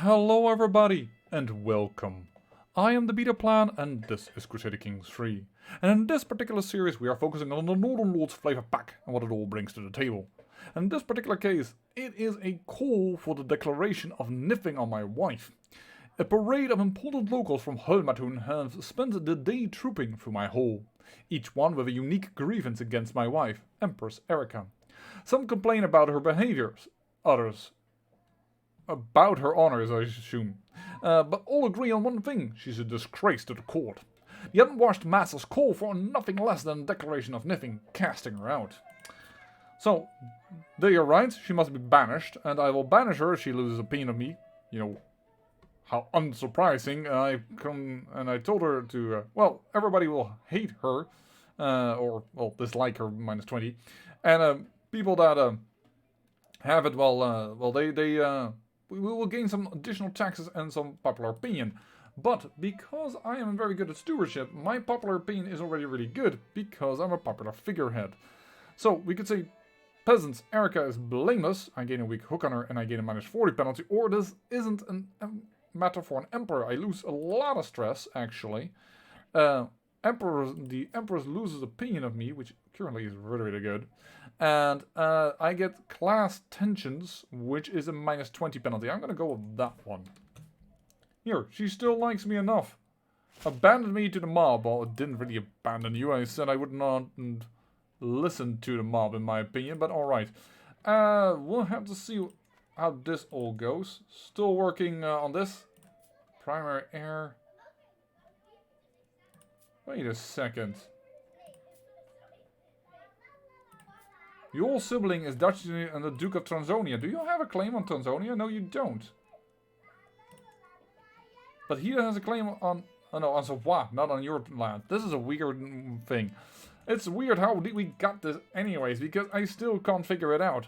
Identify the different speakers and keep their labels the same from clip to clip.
Speaker 1: Hello everybody, and welcome. I am the Beta Plan, and this is Crusader Kings 3. And in this particular series we are focusing on the Northern Lord's Flavour Pack and what it all brings to the table. And in this particular case, it is a call for the declaration of niffing on my wife. A parade of important locals from Hulmatun have spent the day trooping through my hall, each one with a unique grievance against my wife, Empress Erica. Some complain about her behaviors, others about her honors, I assume. But all agree on one thing: she's a disgrace to the court. The unwashed masses call for nothing less than a declaration of niffing, casting her out. So, they are right, she must be banished, and I will banish her if she loses opinion of me. You know, how unsurprising. I told her to, everybody will hate her, or dislike her -20. And people that have it, we will gain some additional taxes and some popular opinion. But because I am very good at stewardship, my popular opinion is already really good because I'm a popular figurehead. So we could say, peasants, Erica is blameless. I gain a weak hook on her and I gain a -40 penalty. Or this isn't a matter for an emperor. I lose a lot of stress, actually. The empress loses opinion of me, which currently is really, really good. And I get class tensions, which is a -20 penalty. I'm going to go with that one. Here, she still likes me enough. Abandoned me to the mob. Well, it didn't really abandon you. I said I would not listen to the mob, in my opinion, but alright. We'll have to see how this all goes. Still working on this. Primary heir. Wait a second. Your sibling is Dutch and the Duke of Transonia. Do you have a claim on Transonia? No, you don't. But he has a claim on... Oh no, on Savoie, not on your land. This is a weird thing. It's weird how we got this anyways, because I still can't figure it out.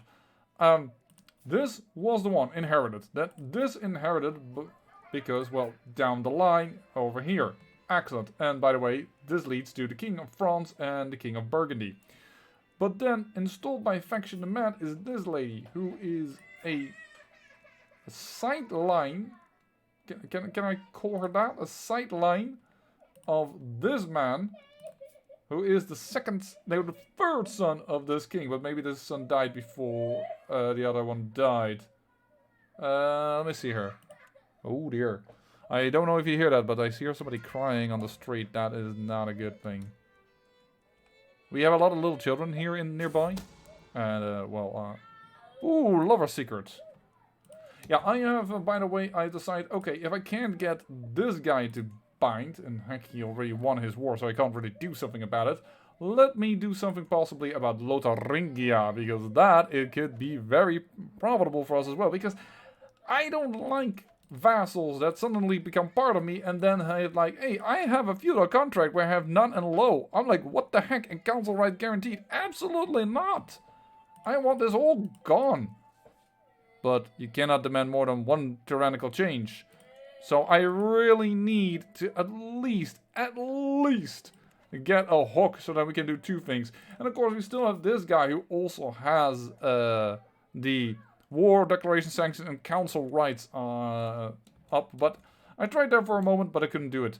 Speaker 1: This was the one inherited. This inherited because, well, down the line, over here. Excellent. And by the way, this leads to the King of France and the King of Burgundy. But then, installed by Faction the Mad is this lady, who is a sideline. Can I call her that? A sideline of this man, who is the third son of this king. But maybe this son died before the other one died. Let me see her. Oh dear. I don't know if you hear that, but I hear somebody crying on the street. That is not a good thing. We have a lot of little children here nearby. And, ooh, lover secret. Yeah, I have, by the way, I decide, okay, if I can't get this guy to bind, and heck, he already won his war, so I can't really do something about it, let me do something possibly about Lotharingia, because it could be very profitable for us as well, because I don't like vassals that suddenly become part of me and then have like, hey, I have a feudal contract where I have none and low. I'm like, what the heck? And council right guaranteed? Absolutely not. I want this all gone. But you cannot demand more than one tyrannical change. So I really need to at least get a hook so that we can do two things. And of course we still have this guy who also has the war declaration sanction and council rights up, but I tried that for a moment, but I couldn't do it.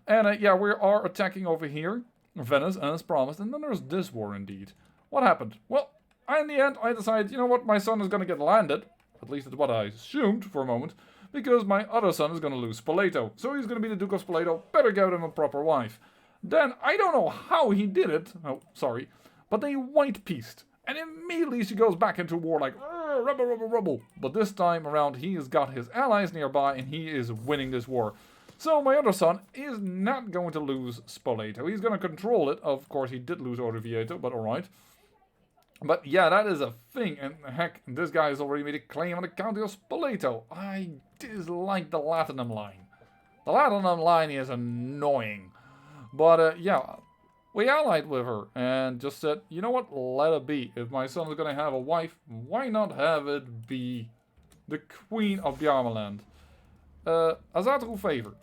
Speaker 1: And yeah, we are attacking over here, Venice, as promised, and then there's this war indeed. What happened? Well, in the end, I decided, you know what, my son is going to get landed, at least that's what I assumed for a moment, because my other son is going to lose Spoleto, so he's going to be the Duke of Spoleto, better get him a proper wife. Then, I don't know how he did it, oh, sorry, but they white-pieced. And immediately she goes back into war like, rubble. But this time around, he has got his allies nearby and he is winning this war. So my other son is not going to lose Spoleto. He's going to control it. Of course, he did lose Orvieto, but alright. But yeah, that is a thing. And heck, this guy has already made a claim on the county of Spoleto. I dislike the Latinum line. The Latinum line is annoying. But yeah... We allied with her and just said, you know what, let it be. If my son is going to have a wife, why not have it be the Queen of Bjarmeland? Azatru favor.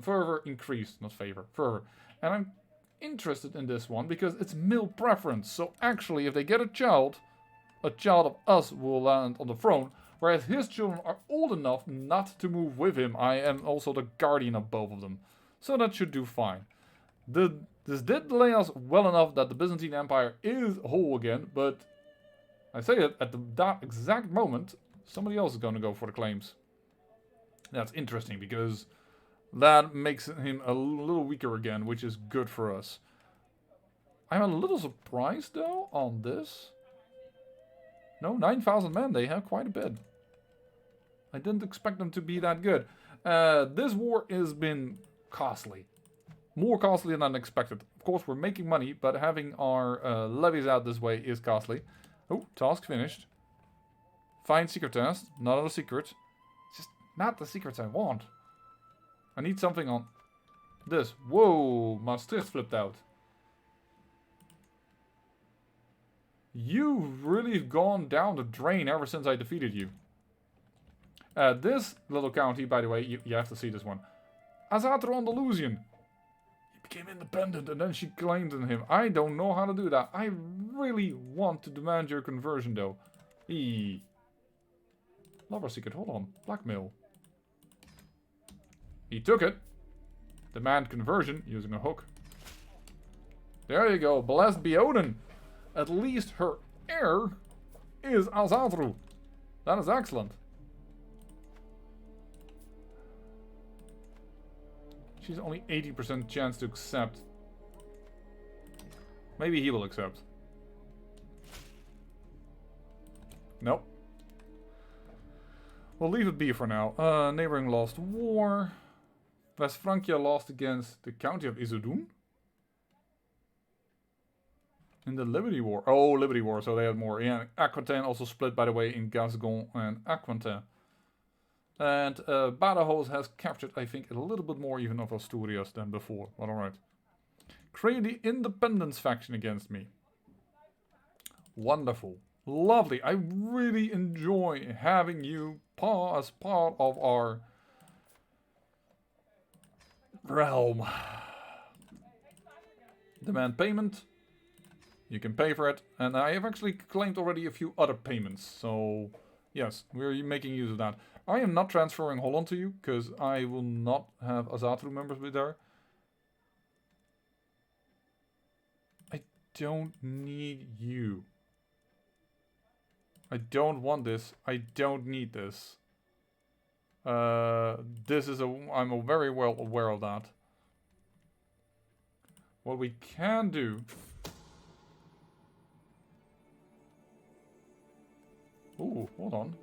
Speaker 1: Fervor increased, not favor, fervor. And I'm interested in this one because it's male preference. So actually, if they get a child of us will land on the throne. Whereas his children are old enough not to move with him. I am also the guardian of both of them. So that should do fine. This did delay us well enough that the Byzantine Empire is whole again, but I say that at that exact moment, somebody else is going to go for the claims. That's interesting because that makes him a little weaker again, which is good for us. I'm a little surprised though on this. No, 9,000 men, they have quite a bit. I didn't expect them to be that good. This war has been costly. More costly than expected. Of course, we're making money, but having our levies out this way is costly. Oh, task finished. Find secret test. Not a secret. It's just not the secrets I want. I need something on this. Whoa, Maastricht flipped out. You've really gone down the drain ever since I defeated you. This little county, by the way, you have to see this one. Azatro-Andalusian. He became independent and then she claimed in him. I don't know how to do that. I really want to demand your conversion though. Lover secret, hold on. Blackmail. He took it. Demand conversion using a hook. There you go. Blessed be Odin. At least her heir is Azatru. That is excellent. She's only 80% chance to accept. Maybe he will accept. Nope. We'll leave it be for now. Neighboring lost war. West Francia lost against the county of Issoudun. In the Liberty War. Oh, Liberty War, so they had more. Yeah, Aquitaine also split, by the way, in Gascon and Aquitaine. And Badajoz has captured, I think, a little bit more even of Asturias than before. But alright. Create the Independence faction against me. Wonderful. Lovely. I really enjoy having you as part of our realm. Demand payment. You can pay for it. And I have actually claimed already a few other payments. So, yes, we're making use of that. I am not transferring Holland to you, because I will not have Azatru members with there. I don't need you. I don't want this. I don't need this. I'm very well aware of that. What we can do... Ooh, hold on.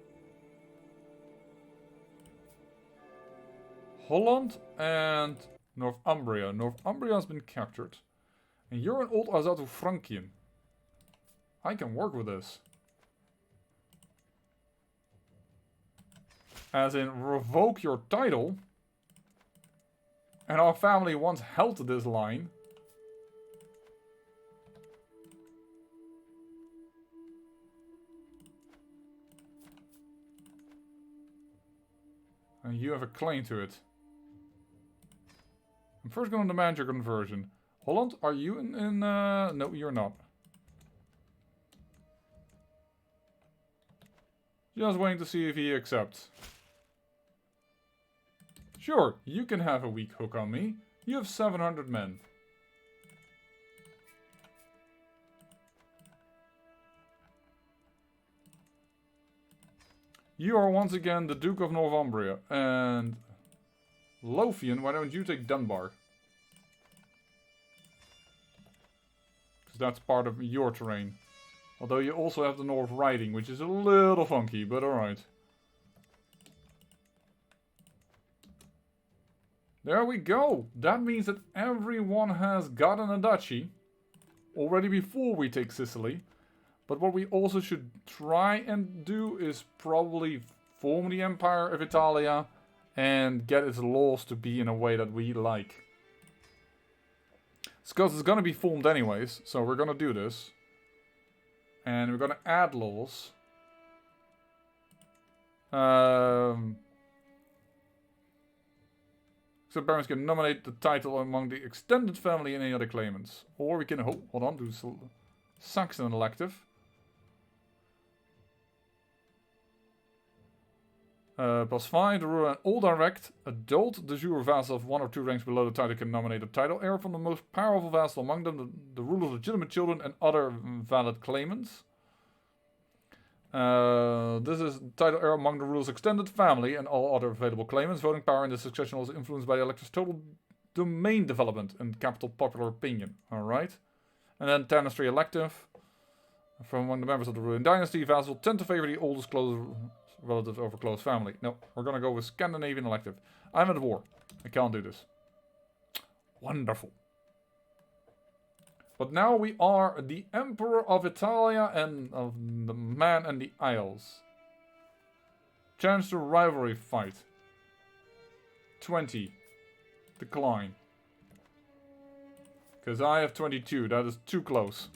Speaker 1: Holland and Northumbria. Northumbria has been captured. And you're an old Azatu Frankian. I can work with this. As in, revoke your title. And our family once held this line. And you have a claim to it. I'm first going to demand your conversion. Holland, are you in no, you're not. Just waiting to see if he accepts. Sure, you can have a weak hook on me. You have 700 men. You are once again the Duke of Northumbria. And Lothian, why don't you take Dunbar? Because that's part of your terrain. Although you also have the North Riding, which is a little funky, but alright. There we go. That means that everyone has gotten a duchy. Already before we take Sicily. But what we also should try and do is probably form the Empire of Italia and get its laws to be in a way that we like. It's because it's going to be formed anyways, so we're going to do this. And we're going to add laws. So barons can nominate the title among the extended family and any other claimants. Or we can, hold on, do Saxon elective. +5, the ruler and all direct adult de jure vassal of 1 or 2 ranks below the title can nominate a title heir from the most powerful vassal among them, the ruler's legitimate children and other valid claimants. This is title heir among the ruler's extended family and all other available claimants. Voting power in the succession was influenced by the elector's total domain development and capital popular opinion. Alright. And then tenantry elective. From among the members of the ruling dynasty, vassals tend to favor the oldest close relatives over close family. No, we're gonna go with Scandinavian elective. I'm at war. I can't do this. Wonderful. But now we are the Emperor of Italia and of the Man and the Isles. Chance to rivalry fight. 20. Decline. Because I have 22. That is too close.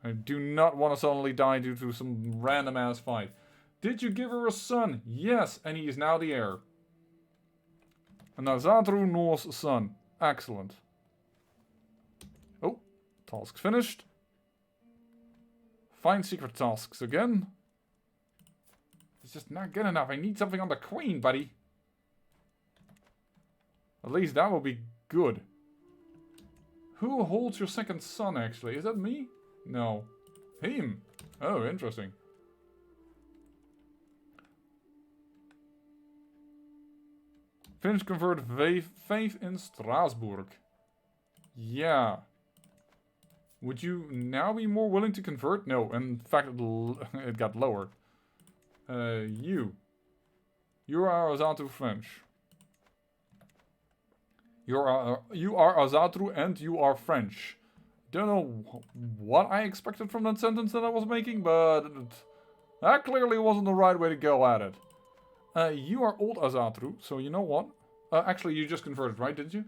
Speaker 1: I do not want to suddenly die due to some random ass fight. Did you give her a son? Yes, and he is now the heir. An Azatru Norse son. Excellent. Oh, tasks finished. Find secret tasks again. It's just not good enough. I need something on the queen, buddy. At least that will be good. Who holds your second son, actually? Is that me? No. Him. Oh, interesting. Finish convert faith in Strasbourg. Yeah. Would you now be more willing to convert? No, in fact it got lower. You are Azatru French. You are Azatru and you are French. Don't know what I expected from that sentence that I was making, but that clearly wasn't the right way to go at it. You are old Azatru, so you know what? Actually, you just converted, right? Didn't you?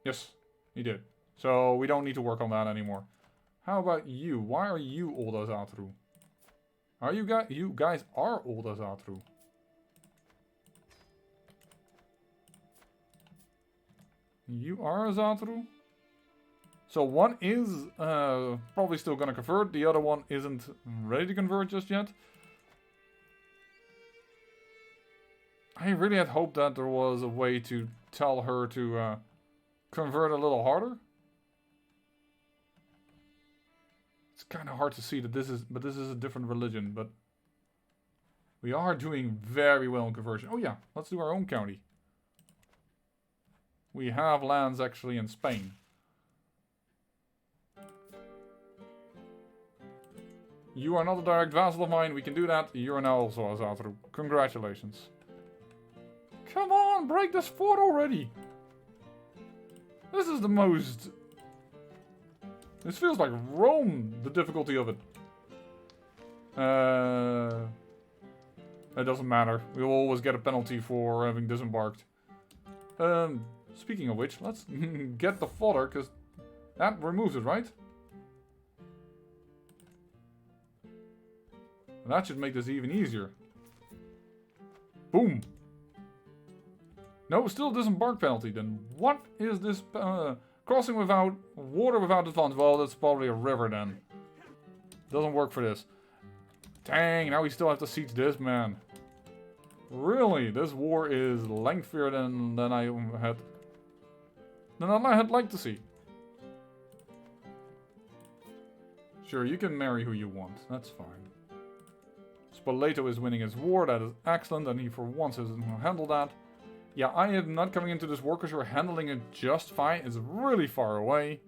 Speaker 1: Yes, you did. So we don't need to work on that anymore. How about you? Why are you old Azatru? Are you guys? You guys are old Azatru. You are Azatru? So one is probably still gonna convert. The other one isn't ready to convert just yet. I really had hoped that there was a way to tell her to convert a little harder. It's kind of hard to see that this is a different religion, but we are doing very well in conversion. Oh yeah, let's do our own county. We have lands actually in Spain. You are not a direct vassal of mine, we can do that. You are now also Azatru. Congratulations. Come on, break this fort already! This is the most... This feels like Rome, the difficulty of it. It doesn't matter. We will always get a penalty for having disembarked. Speaking of which, let's get the fodder, because that removes it, right? That should make this even easier. Boom! No, still disembark penalty. Then what is this? Crossing without water without advantage. Well, that's probably a river then. Doesn't work for this. Dang, now we still have to siege this man. Really, this war is lengthier than I had liked to see. Sure, you can marry who you want. That's fine. Spoleto is winning his war. That is excellent, and he for once has handled that. Yeah, I am not coming into this war because you're handling it just fine. It's really far away.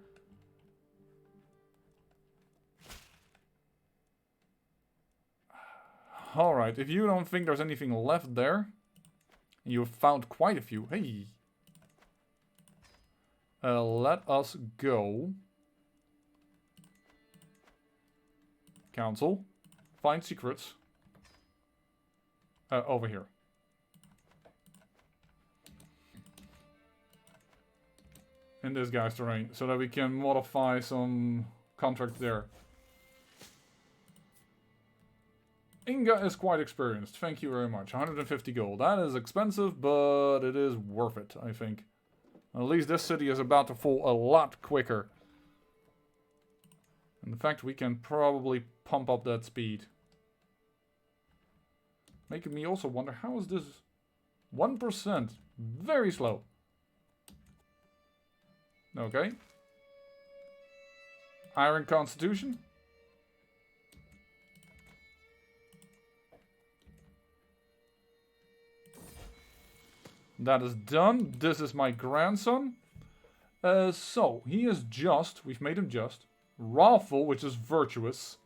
Speaker 1: Alright, if you don't think there's anything left there, you've found quite a few. Hey! Let us go. Council. Find secrets. Over here. In this guy's terrain, so that we can modify some contracts there. Inga is quite experienced, thank you very much. 150 gold. That is expensive, but it is worth it, I think. At least this city is about to fall a lot quicker. In fact, we can probably pump up that speed. Making me also wonder, how is this 1%? Very slow. Okay. Iron Constitution. That is done. This is my grandson. So, he is just. We've made him just. Rawful, which is virtuous.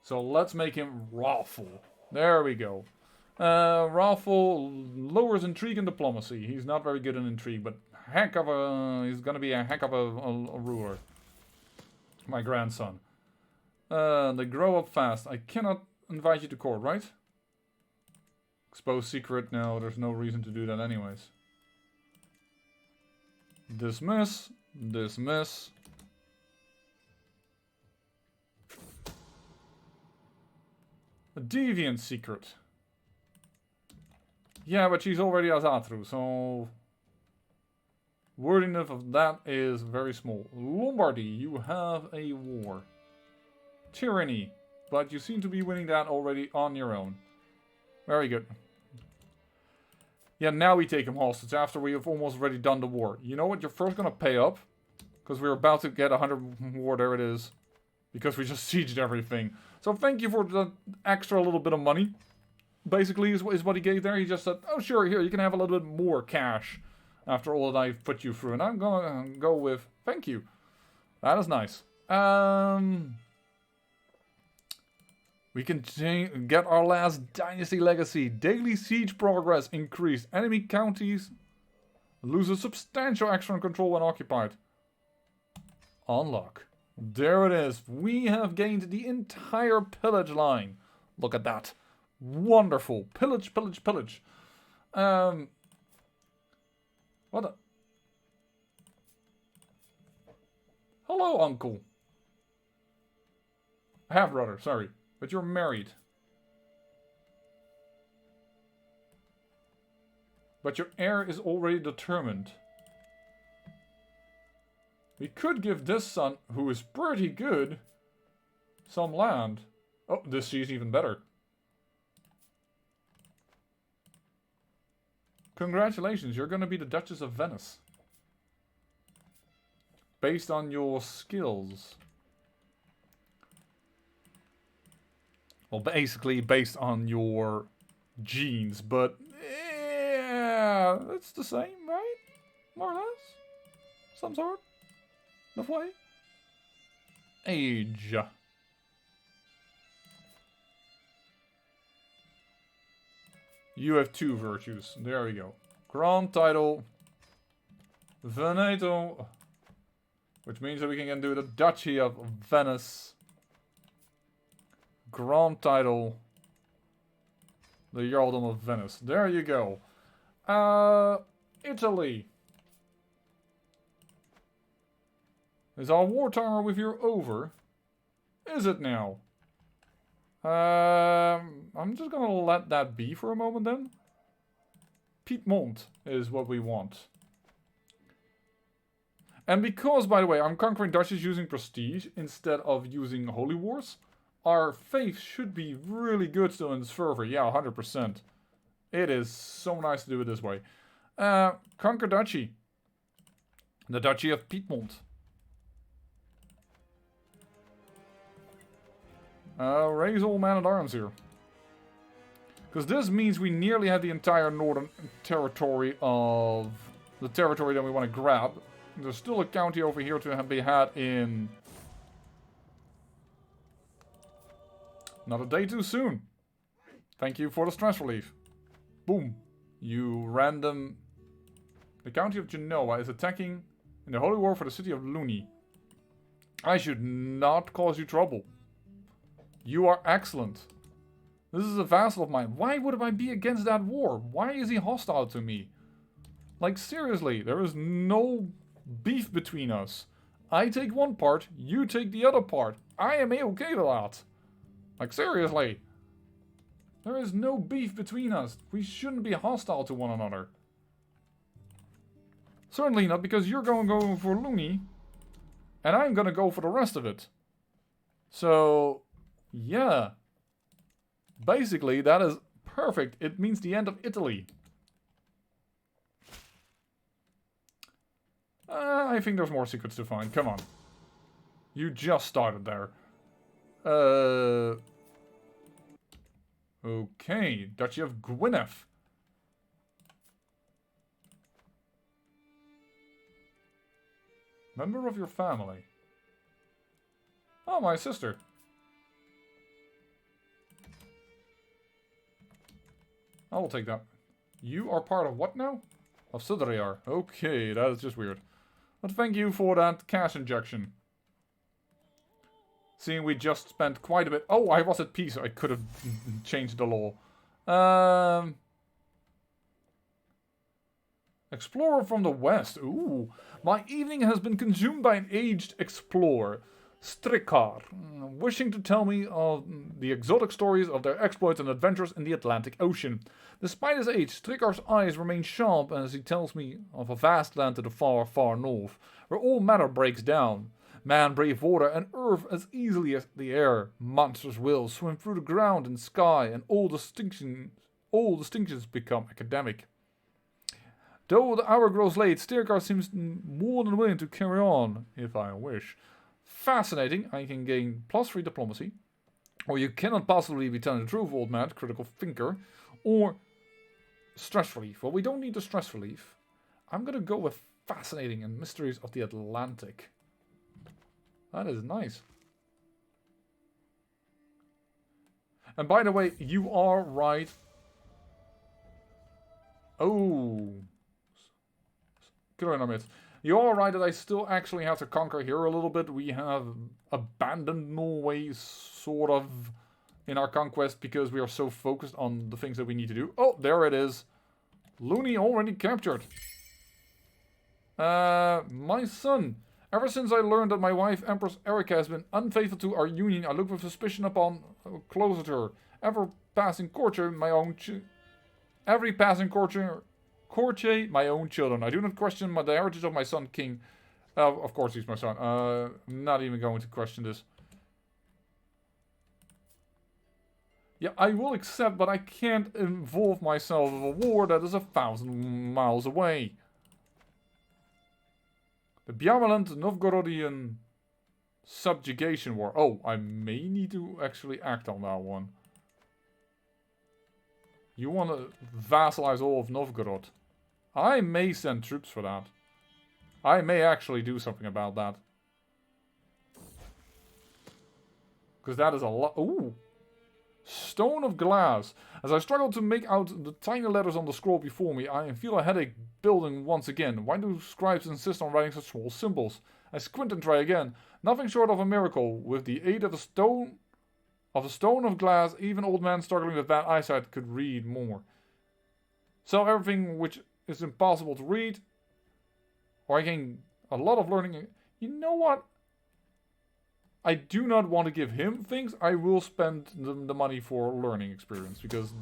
Speaker 1: So let's make him Rawful. There we go. Rawful lowers intrigue and diplomacy. He's not very good in intrigue, but heck of a... he's gonna be a heck of a ruler. My grandson. They grow up fast. I cannot invite you to court, right? Expose secret? No, there's no reason to do that anyways. Dismiss. Dismiss. A deviant secret. Yeah, but she's already Azatru, so... word enough of that is very small. Lombardy, you have a war. Tyranny, but you seem to be winning that already on your own. Very good. Yeah, now we take him hostage after we have almost already done the war. You know what, you're first gonna pay up. Because we're about to get 100 war, there it is. Because we just sieged everything. So thank you for the extra little bit of money. Basically is what he gave there. He just said, oh sure, here, you can have a little bit more cash. After all that I've put you through. And I'm gonna go with, thank you. That is nice. We can get our last dynasty legacy. Daily siege progress increased. Enemy counties lose a substantial extra control when occupied. Unlock. There it is. We have gained the entire pillage line. Look at that. Wonderful. Pillage, pillage, pillage. What a... Hello, uncle. Half-brother, sorry. But you're married. But your heir is already determined. We could give this son, who is pretty good, some land. Oh, this is even better. Congratulations, you're going to be the Duchess of Venice. Based on your skills. Well, basically based on your genes, but yeah, it's the same, right? More or less? Some sort of way? Age. You have 2 virtues. There we go. Grand title. Veneto. Which means that we can do the Duchy of Venice. Grand title. The Jarldom of Venice. There you go. Italy. Is our war timer with you over? Is it now? I'm just gonna let that be for a moment then. Piedmont is what we want. And because, by the way, I'm conquering duchies using prestige instead of using holy wars, our faith should be really good still in this fervor. Yeah, 100%. It is so nice to do it this way. Conquer duchy. The Duchy of Piedmont. Raise all man-at-arms here. Because this means we nearly have the entire northern territory of the territory that we want to grab. There's still a county over here to be had in... Not a day too soon. Thank you for the stress relief. Boom. You random... The county of Genoa is attacking in the holy war for the city of Luni. I should not cause you trouble. You are excellent. This is a vassal of mine. Why would I be against that war? Why is he hostile to me? Like, seriously, there is no beef between us. I take one part, you take the other part. I am okay with that. Like, seriously. There is no beef between us. We shouldn't be hostile to one another. Certainly not, because you're going to go for Luni. And I'm going to go for the rest of it. So... yeah. Basically, that is Perfect. It means the end of Italy. I think there's more secrets to find. Come on. You just started there. Okay. Duchy of Gwynedd. Member of your family. Oh, my sister. I will take that. You are part of what now? Of Sudreyar. Okay, that is just weird. But thank you for that cash injection. Seeing we just spent quite a bit... Oh, I was at peace. I could have changed the law. Explorer from the west. Ooh. My evening has been consumed by an aged explorer, Strikar, wishing to tell me of the exotic stories of their exploits and adventures in the Atlantic Ocean. Despite his age, Strikar's eyes remain sharp as he tells me of a vast land to the far, far north, where all matter breaks down. Man breathe water and earth as easily as the air. Monsters will swim through the ground and sky, and all distinctions become academic. Though the hour grows late, Stirkar seems more than willing to carry on, if I wish. Fascinating, I can gain +3 diplomacy. Or you cannot possibly be telling the truth, old man, critical thinker. Or stress relief. Well, we don't need the stress relief. I'm gonna go with fascinating and mysteries of the Atlantic. That is nice. And by the way, you are right. Oh. You are right that I still actually have to conquer here a little bit. We have abandoned Norway, sort of, in our conquest because we are so focused on the things that we need to do. Oh, there it is. Looney already captured. My son. Ever since I learned that my wife, Empress Erika, has been unfaithful to our union, I look with suspicion upon closer to her. Every passing courtier, my own children. I do not question the heritage of my son, King. Of course he's my son. I'm not even going to question this. Yeah, I will accept, but I can't involve myself in a war that is 1,000 miles away. The Byameland Novgorodian subjugation war. Oh, I may need to actually act on that one. You want to vassalize all of Novgorod. I may send troops for that. I may actually do something about that. Because that is a lot. Ooh. Stone of glass. As I struggle to make out the tiny letters on the scroll before me, I feel a headache building once again. Why do scribes insist on writing such small symbols? I squint and try again. Nothing short of a miracle. With the aid of a stone of glass, even old man struggling with bad eyesight could read more. So everything which is impossible to read, or I gain a lot of learning. You know what? I do not want to give him things. I will spend the money for learning experience, because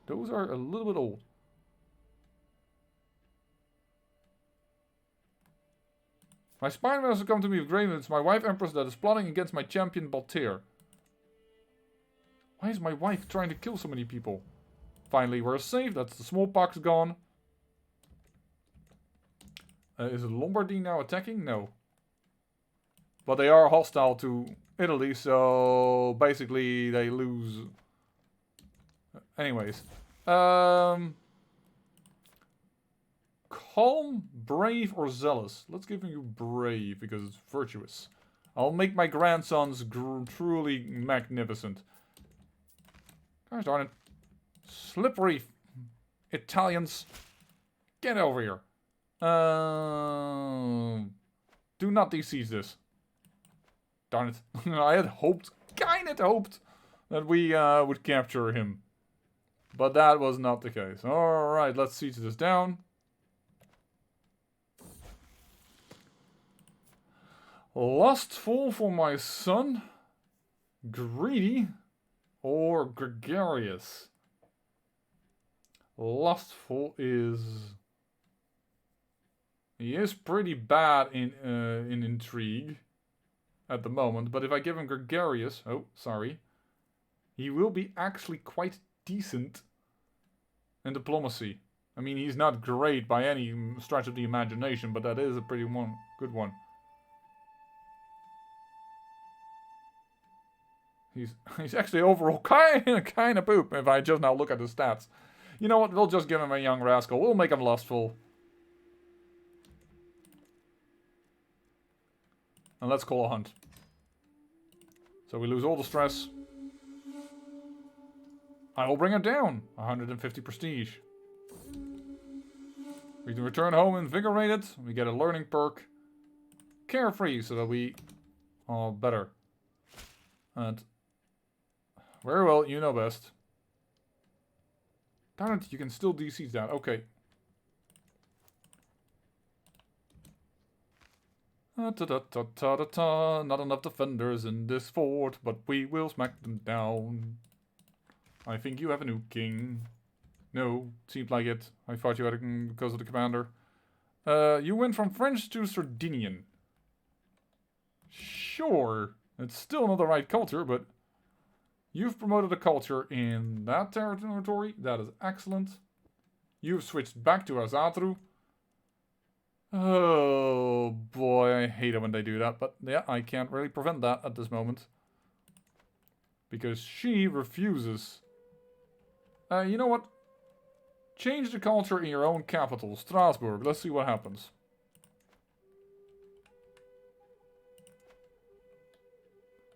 Speaker 1: those are a little bit old. My spine has come to me with grain. It's my wife Empress that is plotting against my champion Baltair. Why is my wife trying to kill so many people? Finally, we're safe. That's the smallpox gone. Is Lombardy now attacking? No. But they are hostile to Italy, so basically they lose. Anyways. Calm, brave, or zealous? Let's give you brave, because it's virtuous. I'll make my grandsons truly magnificent. Gosh darn it. Slippery Italians. Get over here. Do not besiege this. Darn it. I had hoped, kinda hoped, that we would capture him. But that was not the case. Alright, let's siege this down. Lustful for my son. Greedy. Or gregarious. Lustful is... He is pretty bad in intrigue at the moment, but if I give him gregarious, oh, sorry, he will be actually quite decent in diplomacy. I mean, he's not great by any stretch of the imagination, but that is a pretty good one. He's actually overall kind of poop if I just now look at the stats. You know what? We'll just give him a young rascal. We'll make him lustful. And let's call a hunt. So we lose all the stress. I will bring it down. 150 prestige. We can return home invigorated. We get a learning perk. Carefree, so that we are better. And very well, you know best. Darn it, you can still DC that. Okay. Not enough defenders in this fort, but we will smack them down. I think you have a new king. No, seemed like it. I thought you had it because of the commander. You went from French to Sardinian. Sure, it's still not the right culture, but you've promoted a culture in that territory. That is excellent. You've switched back to Azatru. Oh boy, I hate it when they do that, but yeah, I can't really prevent that at this moment. Because she refuses. You know what? Change the culture in your own capital, Strasbourg. Let's see what happens.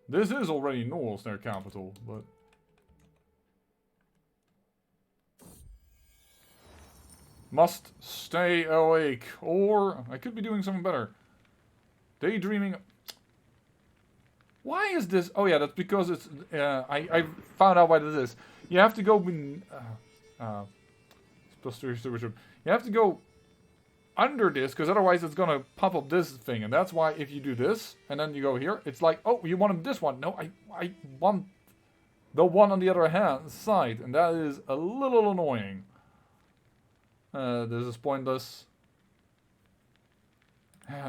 Speaker 1: This is already Norse, their capital, but... Must stay awake, or I could be doing something better. Daydreaming... Why is this? Oh yeah, that's because it's... I found out why this is. You have to go... You have to go under this, because otherwise it's going to pop up this thing. And that's why if you do this, and then you go here, it's like, oh, you wanted this one. No, I want the one on the other side. And that is a little annoying. This is pointless.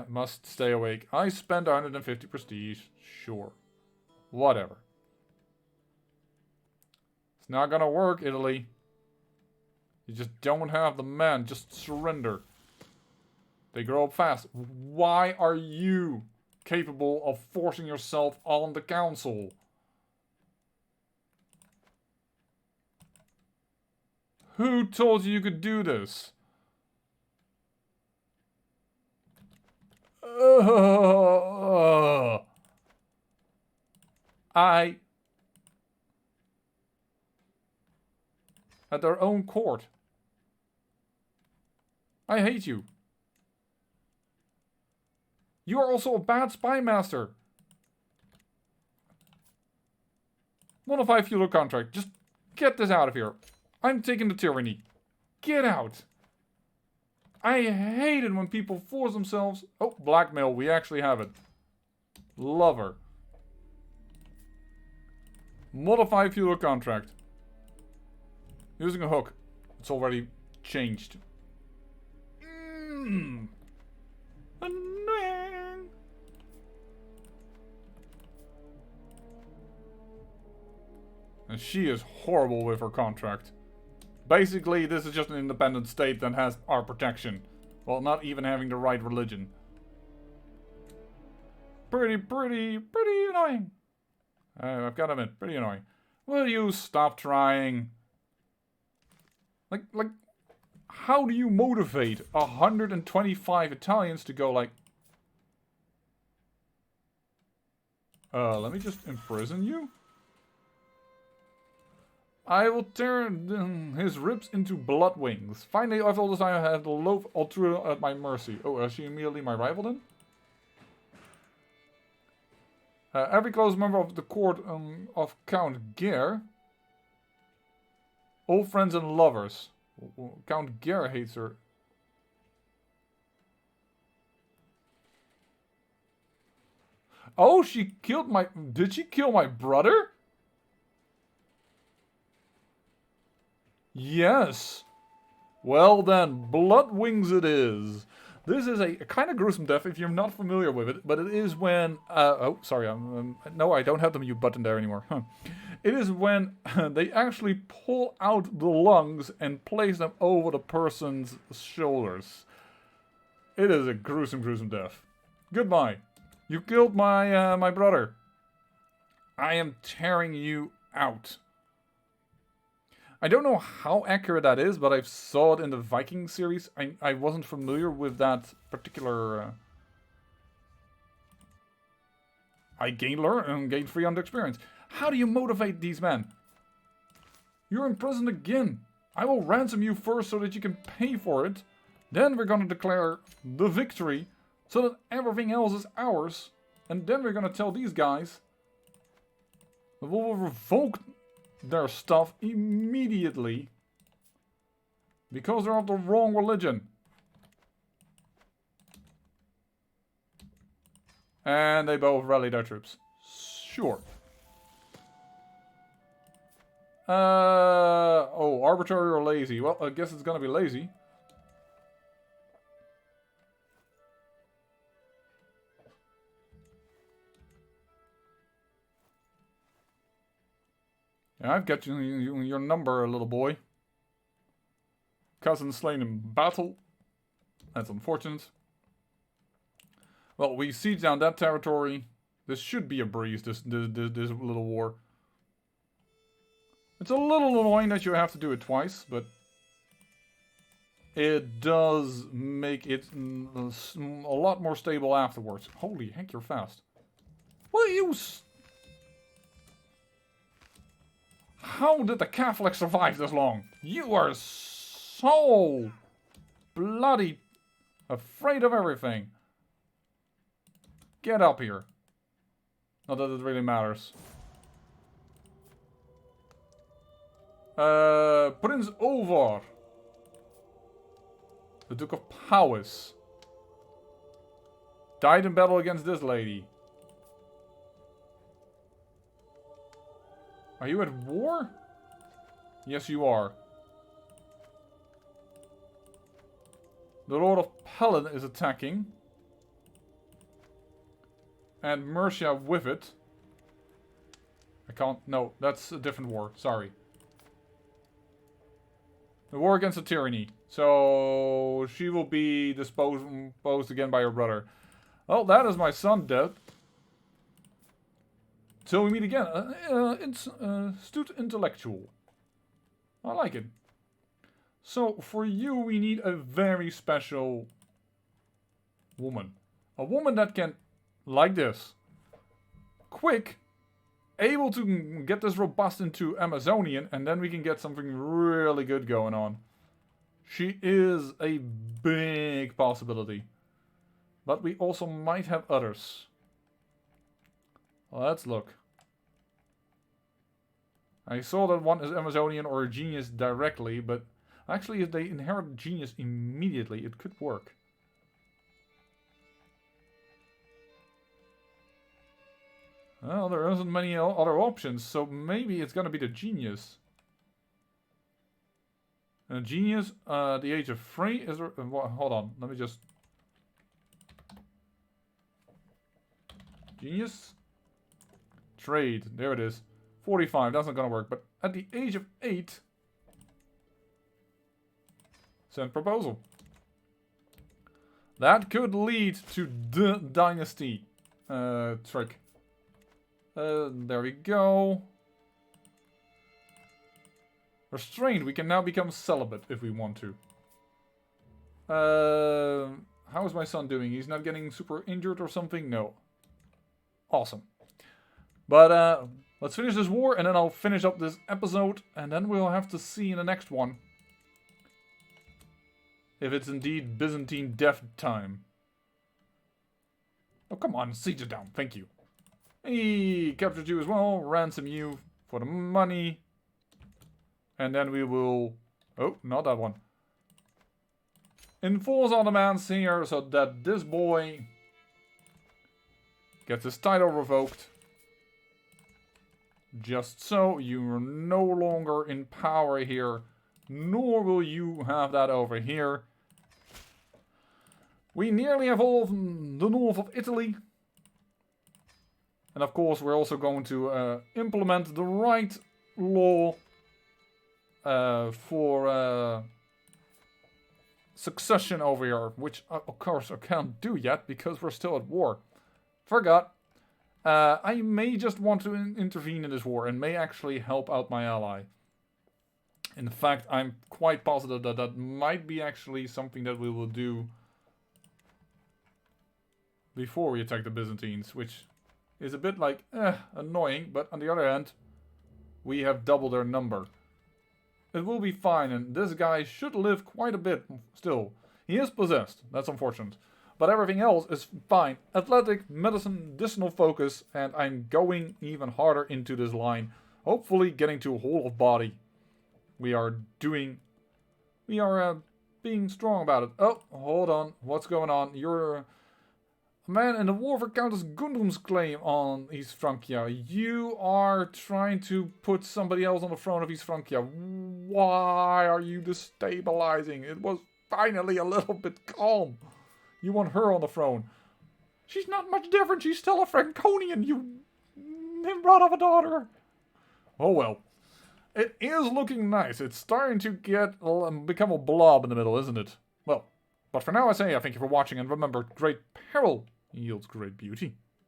Speaker 1: Must stay awake. I spent 150 prestige. Sure. Whatever. It's not gonna work, Italy. You just don't have the men. Just surrender. They grow up fast. Why are you capable of forcing yourself on the council? Who told you could do this? At their own court. I hate you. You are also a bad spy master. Modify feudal contract. Just get this out of here. I'm taking the tyranny. Get out. I hate it when people force themselves... Oh, blackmail. We actually have it. Lover. Modify feudal contract. Using a hook. It's already changed. Annoying. And she is horrible with her contract. Basically, this is just an independent state that has our protection. While not even having the right religion. Pretty annoying. I've got to admit, pretty annoying. Will you stop trying? Like, how do you motivate 125 Italians to go like... let me just imprison you? I will tear his ribs into blood wings. Finally, after all this time, I have the loaf Altruda at my mercy. Oh, is she immediately my rival then? Every close member of the court of Count Gere. All friends and lovers. Count Gere hates her. Oh, she killed my... Did she kill my brother? Yes. Well then, blood wings it is. This is a kind of gruesome death if you're not familiar with it, but it is when... oh, sorry. No, I don't have the mute button there anymore. Huh. It is when they actually pull out the lungs and place them over the person's shoulders. It is a gruesome, gruesome death. Goodbye. You killed my my brother. I am tearing you out. I don't know how accurate that is, but I saw it in the Viking series. I wasn't familiar with that particular... I gained 300 experience. How do you motivate these men? You're in prison again. I will ransom you first so that you can pay for it. Then we're gonna declare the victory so that everything else is ours. And then we're gonna tell these guys that we will revoke their stuff immediately because they're of the wrong religion. And they both rally their troops. Sure. Oh, arbitrary or lazy? Well, I guess it's gonna be lazy. Yeah, I've got your number, little boy. Cousin slain in battle. That's unfortunate. Well, we siege down that territory. This should be a breeze, this little war. It's a little annoying that you have to do it twice, but it does make it a lot more stable afterwards. Holy heck, you're fast. Will you... How did the Catholics survive this long? You are so bloody afraid of everything. Get up here. Not that it really matters. Prince Ovar. The Duke of Powys. Died in battle against this lady. Are you at war? Yes, you are. The Lord of Pelin is attacking. And Mercia with it. I can't... No, that's a different war. Sorry. The war against the tyranny. So she will be disposed again by her brother. Well, that is my son dead. Till we meet again. Astute intellectual. I like it. So, for you, we need a very special woman. A woman that can, like this, quick, able to get this robust into Amazonian, and then we can get something really good going on. She is a big possibility. But we also might have others. Let's look. I saw that one is Amazonian or a genius directly, but actually if they inherit genius immediately, it could work. Well, there isn't many other options, so maybe it's gonna be the genius. And genius, the age of 3 is... hold on, let me just... Genius? Trade, there it is. 45, that's not gonna work, but at the age of 8... Send proposal. That could lead to the dynasty trick. There we go. Restrained, we can now become celibate if we want to. How is my son doing? He's not getting super injured or something? No. Awesome. But let's finish this war and then I'll finish up this episode. And then we'll have to see in the next one if it's indeed Byzantine death time. Oh, come on, siege it down. Thank you. Hey, captured you as well. Ransom you for the money. And then we will... Oh, not that one. Enforce our demands here so that this boy gets his title revoked. Just so you're no longer in power here. Nor will you have that over here. We nearly have all of the north of Italy. And of course, we're also going to implement the right law for succession over here, which of course I can't do yet because we're still at war. Forgot. I may just want to intervene in this war and may actually help out my ally. In fact, I'm quite positive that that might be actually something that we will do before we attack the Byzantines, which is a bit like, annoying, but on the other hand, we have double their number. It will be fine, and this guy should live quite a bit still. He is possessed, that's unfortunate. But everything else is fine. Athletic, medicine, medicinal focus, and I'm going even harder into this line. Hopefully getting to a whole of body. We are being strong about it. Oh, hold on. What's going on? You're a man in the war for Countess Gundrum's claim on East Francia. You are trying to put somebody else on the throne of East Francia. Why are you destabilizing? It was finally a little bit calm. You want her on the throne. She's not much different. She's still a Franconian, you nimrod of a daughter. Oh well. It is looking nice. It's starting to become a blob in the middle, isn't it? Well, but for now I say I thank you for watching, and remember, great peril yields great beauty.